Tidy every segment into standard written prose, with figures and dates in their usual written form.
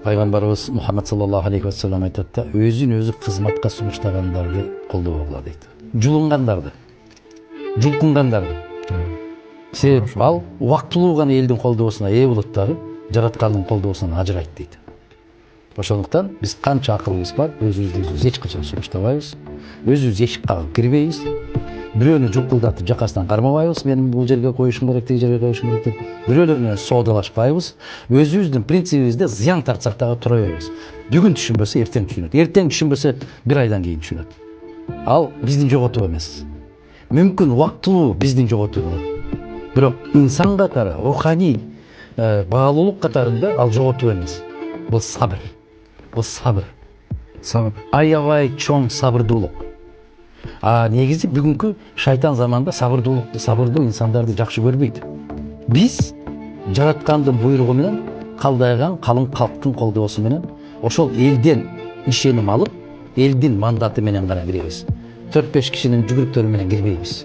Пайгамбарыбыз Мухаммад саллаллаху алейхи ва саллям айтат да, өзүн өзү кызматка сунуштагандарды колдобогула дейт. Жулунгандарды, жулкунгандарды. Себеп ал убактылуу гана элдин колдоосуна ээ болот дагы, жараткандын колдоосунан ажырайт дейт. Ошондуктан биз канча акылыбыз бар, өзүбүздү эч качан сунуштабайбыз, өзүбүз эшик кагып кирбейбиз. Бирөөнү жукулдатып жакасынан кармабайбыз, мен бул жерге коюшум керек, тиги жерге коюшум керек деп. Бирөөлөр менен соодалашпайбыз. Өзүбүздүн принцибибизде зыян тартсак дагы тура беребиз. Бүгүн түшүнбөсө эртең түшүнөт. Эртең түшүнбөсө бир айдан кийин түшүнөт. Ал биздин жоготуу эмес. Мүмкүн убактылуу биздин жоготуу болот. Бирок инсан катары, руханий баалуулук катарында ал жоготуу эмес. Бул сабыр. Бул сабыр. Сабыр. Аябай чоң сабырдуулук. Негизи бүгүнкү шайтан заманда сабырдуу инсандарды жакшы көрбөйт. Биз жараткандын буйругу менен калдайган калың калктын колдоосу менен ошол элден ишеним алып, элдин мандаты менен гана киребиз. 4-5 кишинин жүгүрүктөрү менен кирбейбиз.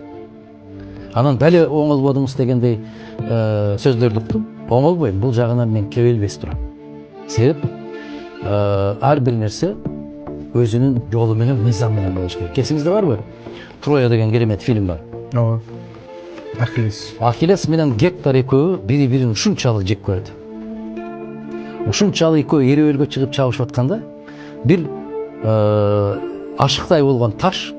Анан дали оңолбодуңуз дегендей сөздөрдү уктум. Оңолбойм, бул жагынан мен кебелбес турам. Себеп ар бир нерсе өзүнүн жолу менен, мыйзам менен болуш керек. Эсиңизде барбы? Троя деген керемет фильм бар. Ооба. Ахиллес менен Гектор экөө бири-бирин ушунчалык жек көрөт. Ушунчалык экөө эриөлгө чыгып чабышып атканда бир ашыктай болгон таш,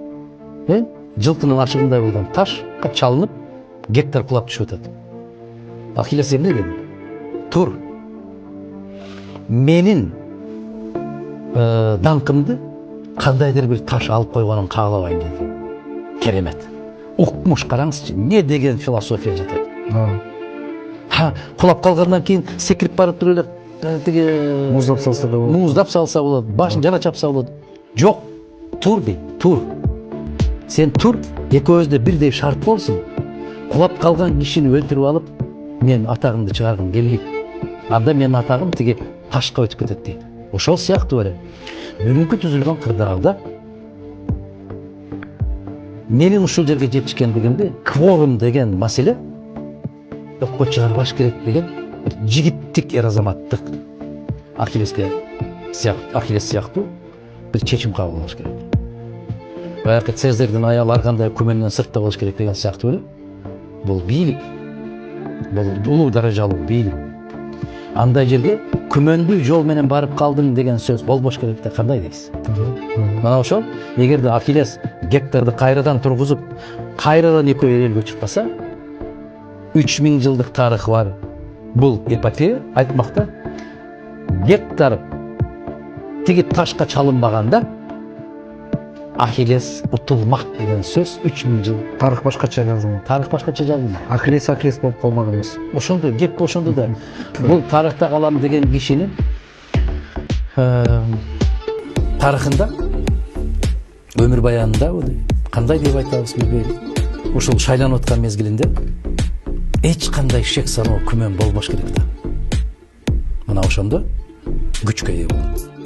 жылтынын ашыгындай болгон ташка чалынып, Гектор кулап түшүп атат. Ахиллес эмне деди? Тур. Менин даңкымды кандайдыр бир таш алып койгонун каалабайм деди. Керемет. Укмуш, караңызчы, не деген философия жатат. Кулап калгандан кийин секирип барып туруп эле тиги Муздап салса да болот. Муздап салса болот, башын жана чапса болот. Жок, тур дейт, тур. Сен тур, экөөбүздө бирдей шарт болсун. Кулап калган кишини өлтүрүп алып, мен атагымды чыгаргым келбейт. Анда менин атагым тиги ташка өтүп кетет дейт. Ошол сыяктуу эле. Бүгүнкү түзүлгөн кырдаалда менин ушул жерге жетишкендигимди кворум деген маселе өккө чыгарбаш керек деген жигиттик эр-азаматтык Ахиллес сыяктуу бир чечим кабыл кылыш керек. Баягы Цезарьдын аялы ар кандай күмөндөн сыртта болуш керек деген сыяктуу эле. Бул бийлик. Бул улуу даражалуу бийлик. Андай жерге күмөндүү жол менен барып калдың деген сөз болбош керек да, кандай дейсиз? Мына ошол, эгерде Ахиллес Гекторду кайрадан тургузуп, кайрадан экөө эриөлгө чыкпаса, 3000 жылдык тарыхы бар бул эпопея айтмакта, Гектор тиги ташка чалынбаганда Ахиллес утулмак деген сөз 3000 жыл. Тарых башкача жазылган. Тарых башкача жазылган. Ахиллес болуп калмак эмес. Ошондо кеп ошондо да бул тарыхта калам деген кишинин тарыхында, өмүр баянында кандай деп айтабыз билбейм. Ушул шайланып аткан мезгилинде эч кандай шек саноо, күмөн болбош керек да. Мына ошондо күчкө ээ болот.